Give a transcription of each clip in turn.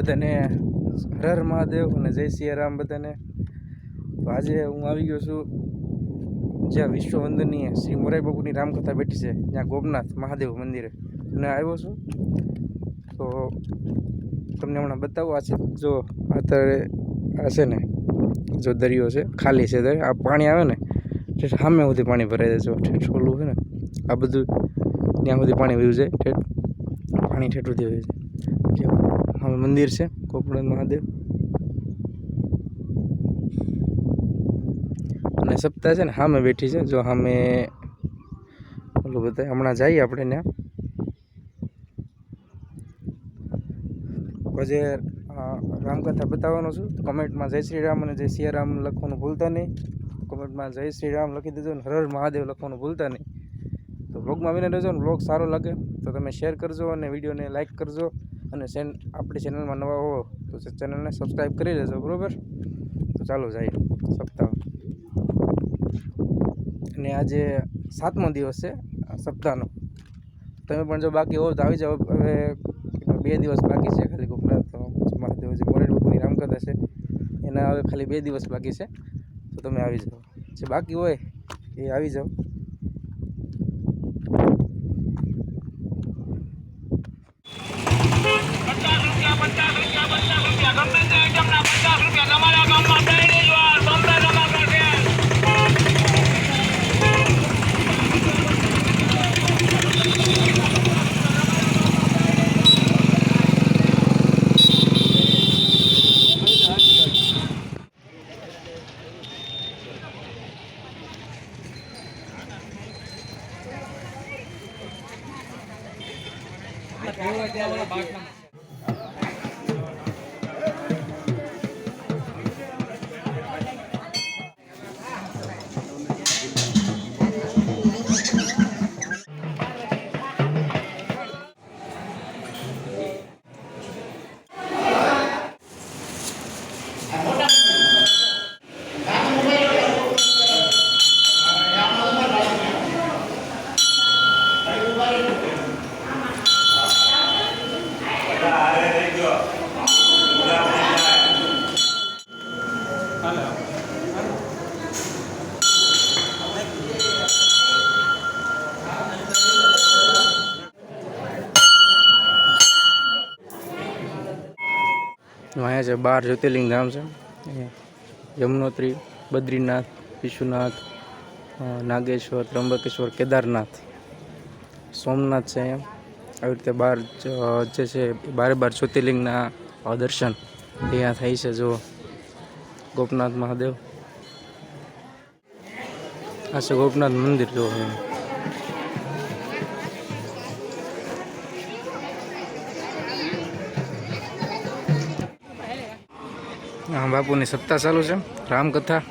બધાને હર હર મહાદેવ અને જય સિયારામ બધાને. તો આજે હું આવી ગયો છું જ્યાં વિશ્વ વંદનીય શ્રી મોરારી બાપુની રામકથા બેઠી છે, ત્યાં ગોપનાથ મહાદેવ મંદિરે અને આવ્યો છું. તો તમને હમણાં બતાવો. આ છે જો અત્યારે આ છે ને, જો દરિયો છે, ખાલી છે. આ પાણી આવે ને સામે સુધી પાણી ભરાઈ જાય. જો ઠેઠ ઓલું છે ને, આ બધું ત્યાં સુધી પાણી વયું જાય. પાણી ઠેઠ સુધી વયું જાય. આમાં મંદિર છે ગોપનાથ મહાદેવ અને સપ્તાહ છે ને સામે બેઠી છે. જો સામે ઓલું બધા હમણાં જઈએ આપણે ત્યાં. પછી રામકથા બતાવવાનો છું. તો કમેન્ટમાં જય શ્રી રામ અને જય સિયારામ લખવાનું ભૂલતા નહીં. કમેન્ટમાં જય શ્રી રામ લખી દેજો અને હર હર મહાદેવ લખવાનું ભૂલતા નહીં. તો બ્લોગમાં આવીને રહેજો. ને બ્લોગ સારો લાગે તો તમે શેર કરજો અને વિડીયોને લાઇક કરજો. અને આપણી ચેનલમાં નવા હો તો ચેનલને સબસ્ક્રાઈબ કરી લેજો, બરાબર? તો ચાલો જઈએ સપ્તાહ. અને આજે 7મો દિવસ છે સપ્તાહનો. તમે પણ જો બાકી હો તો આવી જાઓ. હવે 2 દિવસ બાકી છે ખાલી. ગોપનાથ મહાદેવ જે મોરારી બાપુની રામકથા છે એના હવે ખાલી 2 દિવસ બાકી છે. તો તમે આવી જાઓ. જે બાકી હોય એ આવી જાઓ. અહીંયા છે 12 જ્યોતિર્લિંગ ધામ છે. યમનોત્રી, બદ્રીનાથ, વિશ્વનાથ, નાગેશ્વર, ત્રંબકેશ્વર, કેદારનાથ, સોમનાથ છે. અહીંયા આવી રીતે 12 જે છે 12 જ્યોતિર્લિંગના દર્શન અહીંયા થાય છે. જો ગોપનાથ મહાદેવ, આ છે ગોપનાથ મંદિર. જો હા, બાપુની સપ્તાહ ચાલુ છે. રામકથા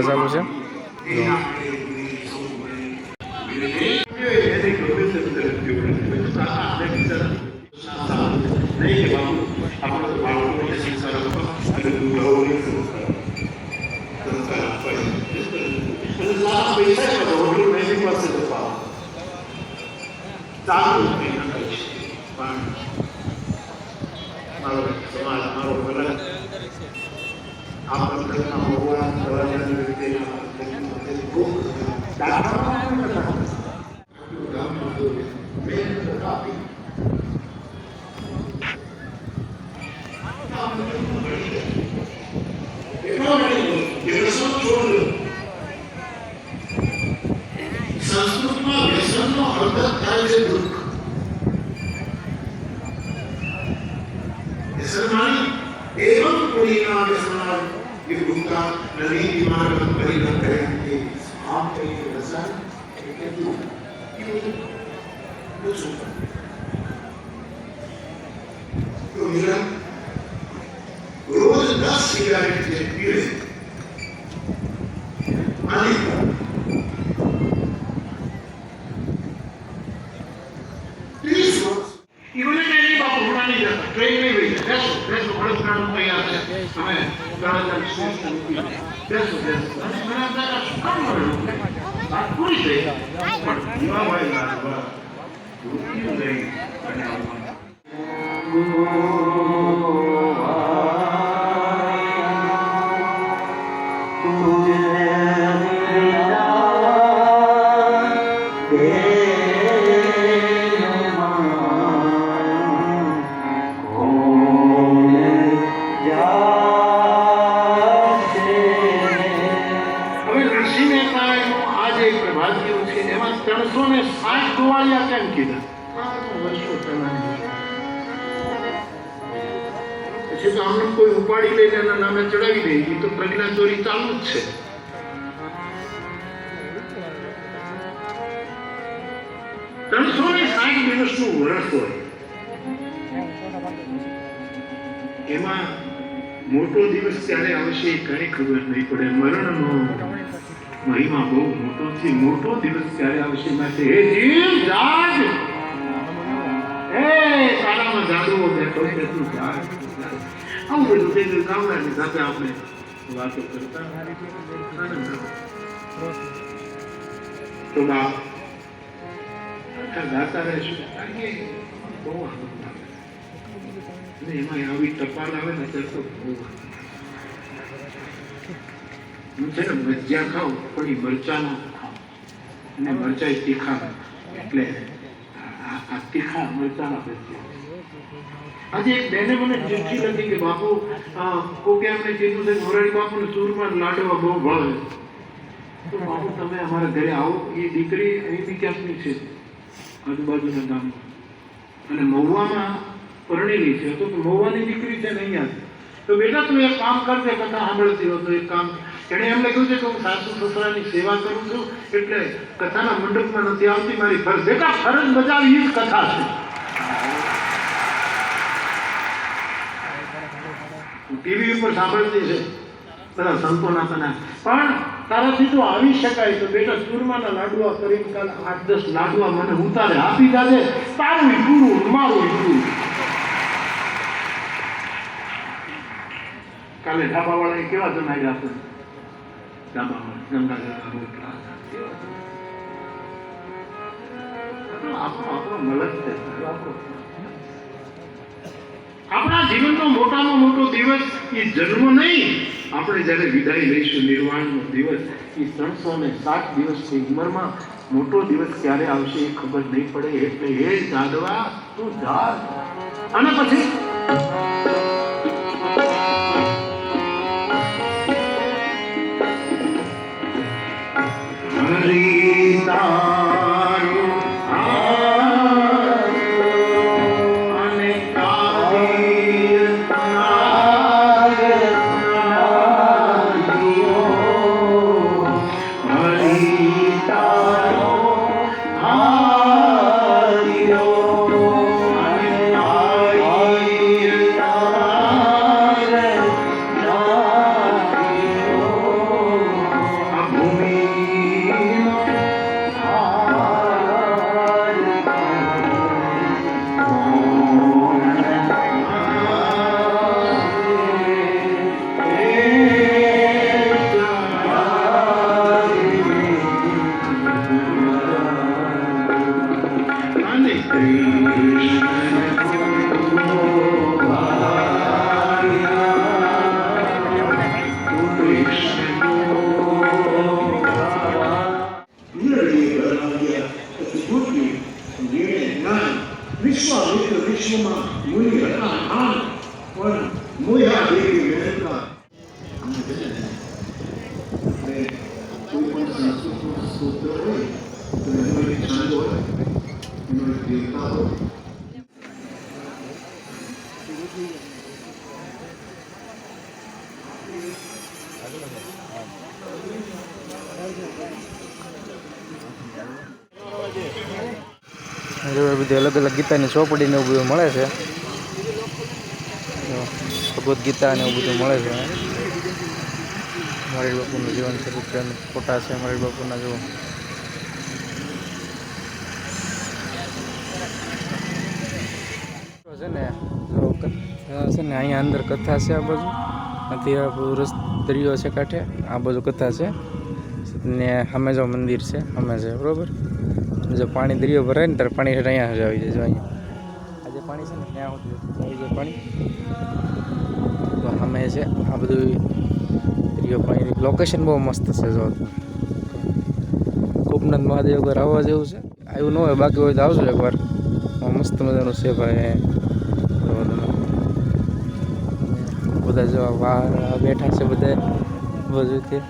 ચાલુ છે. સંસ્કૃતમાં વ્યસનનો અર્થ થાય છે દુઃખ. વ્યસનમાની એવં પુરીના વ્યસના વિભૂતા નદી માર્ગમ પરિગણયન્તિ. આમ કહીએ વ્યસન એટલે દુઃખ. પૂછું તો મિલન રોજ 10 સિગારેટ જે પીવે માની હવે ઋષિ મહેતાએનું આ જે પ્રભાત ગીત છે એમાં 360 ગોવાળિયા કેમ કીધા? આ તો વર્ષો પહેલાની વાત. પછી તો આમને કોઈ ઉપાડી લઈને એના નામે ચડાવી દે, એ તો પ્રજ્ઞા ચોરી ચાલુ જ છે. ત્રણસો ને 60 દિવસનું વર્ષ હોય એમાં મોટો દિવસ ક્યારે આવશે એ કઈ ખબર નહીં પડે. મરણનો મહિમા બહુ મોટો છે. મોટો દિવસ ક્યારે આવશે માટે હે જીવ જાગ, હે સારામાં જાગવો બેઠો છે તું જાગ. આવું બધું તે ગામડાની સાથે આપણે વાતો કરતા આનંદ આવતો. તો બાપ ગાતા રહેશું કારણ કે બહુ આનંદ આવે અને એમાં આવી ટપાલ આવે ને ત્યારે તો બહુ આનંદ. હું છે ને ભજીયા ખાઉં પણ એ મરચાના ખાઉં અને મરચાં તીખા એટલે આ તીખા મરચાના ભજીયા. આજે એક બેને મને ચિઠ્ઠી લખી કે બાપુ કોકે એમને કીધું છે મોરારી બાપુને ચૂરમાં લાડવા બહુ ભાવે, તો બાપુ તમે અમારા ઘરે આવો. એ દીકરી અહીંથી ક્યાંકની છે, આજુબાજુના ગામમાં, અને મહુવામાં પરણેલી છે. તો મહુવાની દીકરી છે ને અહીંયા. તો બેટા તું એક કામ કરજે, કથા સાંભળતી હો તો એક કામ. એણે એમ લખ્યું છે કે હું સાસુ સસરાની સેવા કરું છું એટલે કથાના મંડપમાં નથી આવતી, મારી ફરજ. બેટા ફરજ બજાવી એ જ કથા છે. ટીવી ઉપર સાંભળતી છે બધા સંતોના તના, પણ તારાથી જો આવી શકાય તો બેટા ચૂરમાના લાડવા કરીને કાલે 8-10 લાડવા મને ઉતારે આપી જાજે. તારું પૂરું, મારું પૂરું. કાલે ઢાબાવાળાએ કેવા જમાડ્યા આપણે? ઢાબાવાળા ગંગાજળના રોટલા આપણો મલક છે. આપણા જીવનનો મોટામાં મોટો દિવસ એ જન્મ નહીં, આપણે જ્યારે વિદાય લઈશું નિર્વાણનો દિવસ, એ 360 દિવસની ઉંમરમાં મોટો દિવસ ક્યારે આવશે એ ખબર નહીં પડે. એટલે હે જાદવા તું જાગ. અને પછી વિશ્વમાં મુનિ હતા આન પણ મોયા દેવી મહેતા. કોઈ પણ સંસ્કૃતનું સૂત્ર હોય તો એનો એક છંદ હોય, એનો એક દેવતા હોય. બધી અલગ અલગ ગીતાની ચોપડીને એવું બધું મળે છે. ભગવદ્ ગીતા ને એવું બધું મળે છે. મોરારી બાપુનું જીવન ચરિત્ર ફોટા છે મોરારી બાપુના. જો છે ને અહીંયા અંદર કથા છે. આ બાજુ નથી આ રસ દરિયો છે કાંઠે, આ બાજુ કથા છે ને સામે જો મંદિર છે સામે છે, બરાબર. જો પાણી દરિયો ભરાય ને ત્યારે પાણી અહીંયા જ આવી જાય. જો અહીંયા આજે પાણી છે ને ત્યાં સુધી છે પાણી. તો સામે છે આ બધું રિયો પાણી. લોકેશન બહુ મસ્ત છે. જો ગોપનાથ મહાદેવ એકવાર આવવા જેવું છે. આવ્યું ન હોય બાકી હોય તો આવજો એકવાર. મસ્ત મજાનું છે ભાઈ. બધા જો બહાર બેઠા છે બધા બાજુથી.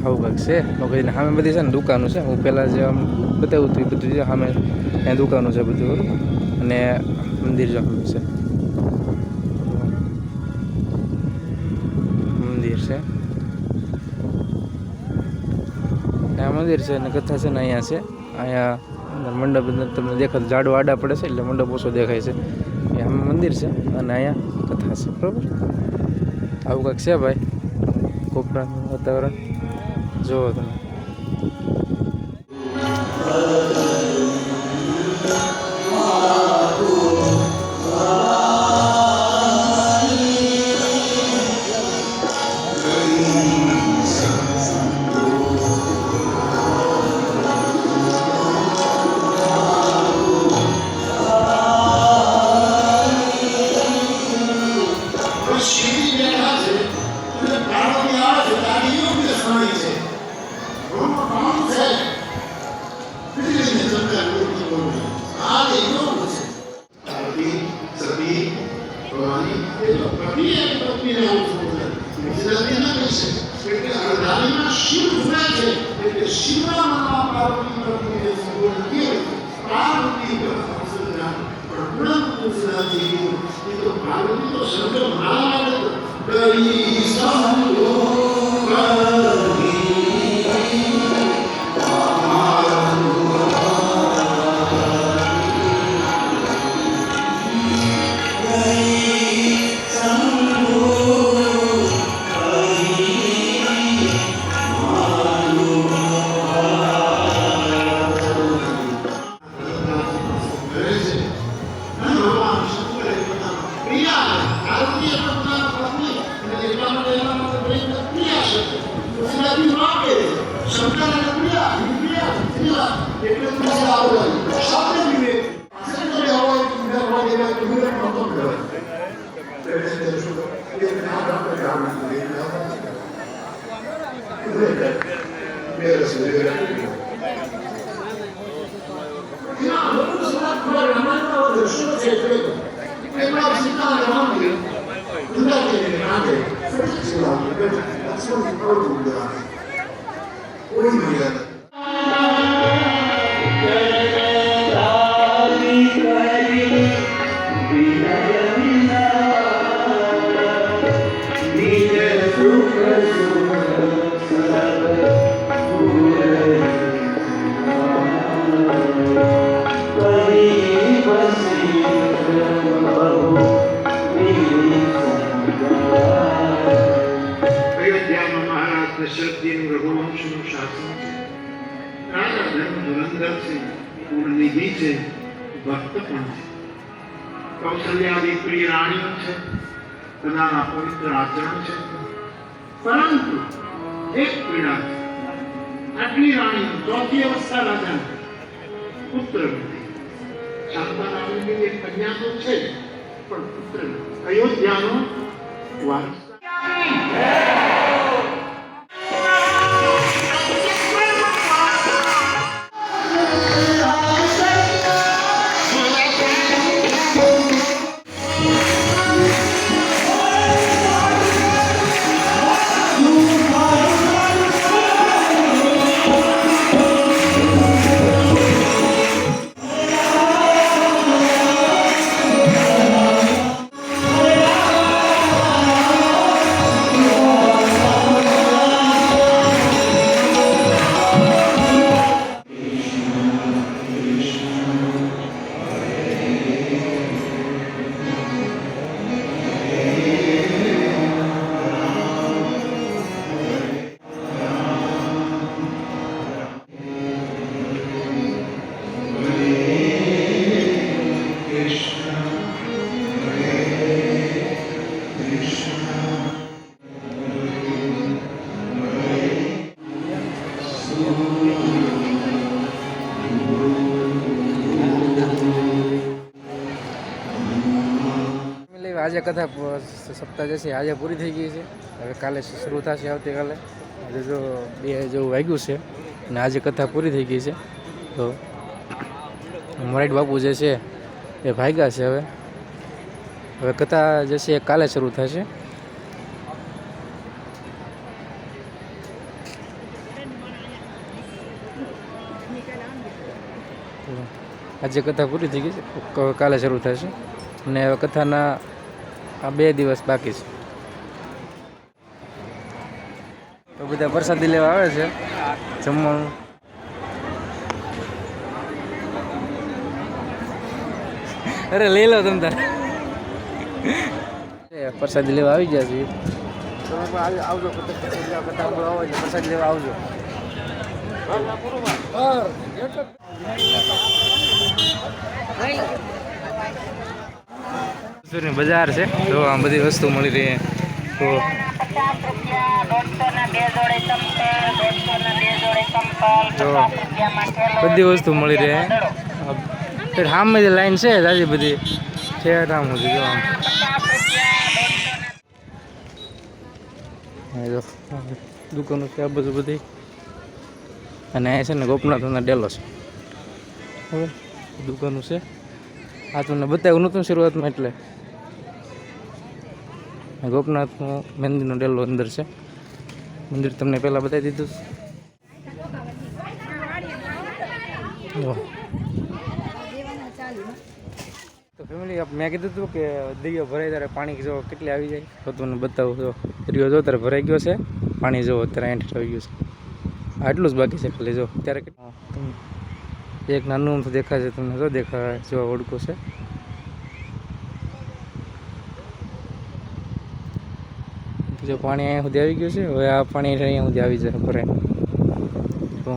આવું કંઈક છે. લોકોને સામે બધી છે ને દુકાનો છે. હું પહેલાં જે આમ બતાવ્યું હતું એ બધું છે સામે ત્યાં દુકાનો છે બધું. બરાબર. અને મંદિર જો સામે છે. મંદિર છે. આ મંદિર છે અને કથા છે ને અહીંયા છે. અહીંયા મંડપ તમને દેખાય ઝાડવા આડા પડે છે એટલે મંડપ ઓછો દેખાય છે. એ આમ મંદિર છે અને અહીંયા કથા છે. બરાબર. આવું કંઈક છે ભાઈ ગોપનાથનું વાતાવરણ. જોવો તમે. કૌશલ્યાદી પ્રિય રાણીઓ છે. બધાના પવિત્ર આચરણ છે. પરંતુ એક પીડા છે. આટલી રાણીઓ ચોથી અવસ્થા રાજા પુત્ર નથી. શાંતા નામની એક કન્યા તો છે પણ પુત્ર નથી. અયોધ્યાનો વારસ. આજે કથા સપ્તાહ જે છે આજે પૂરી થઈ ગઈ છે. હવે કાલે શરૂ થશે આવતીકાલે. આજે જો 2 જેવું વાગ્યું છે અને આજે કથા પૂરી થઈ ગઈ છે. તો મોરારી બાપુ જે છે એ ભાગ્યા છે. હવે કથા જે છે એ કાલે શરૂ થશે. આજે કથા પૂરી થઈ ગઈ છે, કાલે શરૂ થશે અને હવે કથાના આ 2 દિવસ બાકી છે. તો બધા પ્રસાદી લેવા આવે છે જમવાનું. અરે લઈ લો તમે તારે. પ્રસાદી લેવા આવી ગયા છીએ. તમે પણ આવજો પ્રસાદી લેવા આવજો. બજાર છે તો આમ બધી વસ્તુ મળી રહી. તો બધી વસ્તુ મળી રહે. સામે જે લાઈન છે તાજી બધી ઠેઠ આમ સુધી જો આમ દુકાનો છે આ બધું બધી. અને અહીંયા છે ને ગોપનાથના ડેલો છે. હવે દુકાનો છે આ તમને બતાવ્યું નહોતું શરૂઆતમાં, એટલે ગોપનાથનો મંદિરનો ડેલો અંદર છે. મંદિર તમને પહેલાં બતાવી દીધું. તો ફેમિલી મેં કીધું હતું કે દરિયો ભરાય ત્યારે પાણી જો કેટલી આવી જાય તો તમને બતાવું. જો દરિયો જો ત્યારે ભરાઈ ગયો છે, પાણી જો અત્યારે એન્ટર આવી ગયું છે. આટલું જ બાકી છે ખાલી. જો ત્યારે એક નાનું અમથું દેખાય છે તમને. જો દેખાય જો ઓળખો છે. જો પાણી અહીંયા સુધી આવી ગયું છે. હવે આ પાણી અહીંયા સુધી આવી જાય ભરાય. તો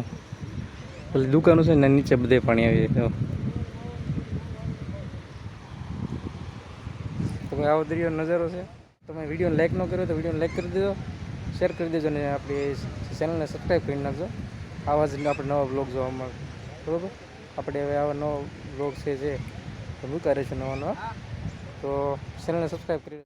પેલી દુકાનો છે ને નીચે બધે પાણી આવી જાય. તમે આવો દરિયો નજારો છે. તમે વિડીયો લાઈક ન કર્યો તો વિડીયોને લાઈક કરી દેજો, શેર કરી દેજો અને આપણી ચેનલને સબસ્ક્રાઈબ કરી નાખજો. આવા જ આપણે નવા બ્લોગ જોવા મળે. બરાબર, આપણે હવે આવા નવા બ્લોગ છે જે મૂકા રહેશે નવા નવા. તો ચેનલને સબસ્ક્રાઈબ કરી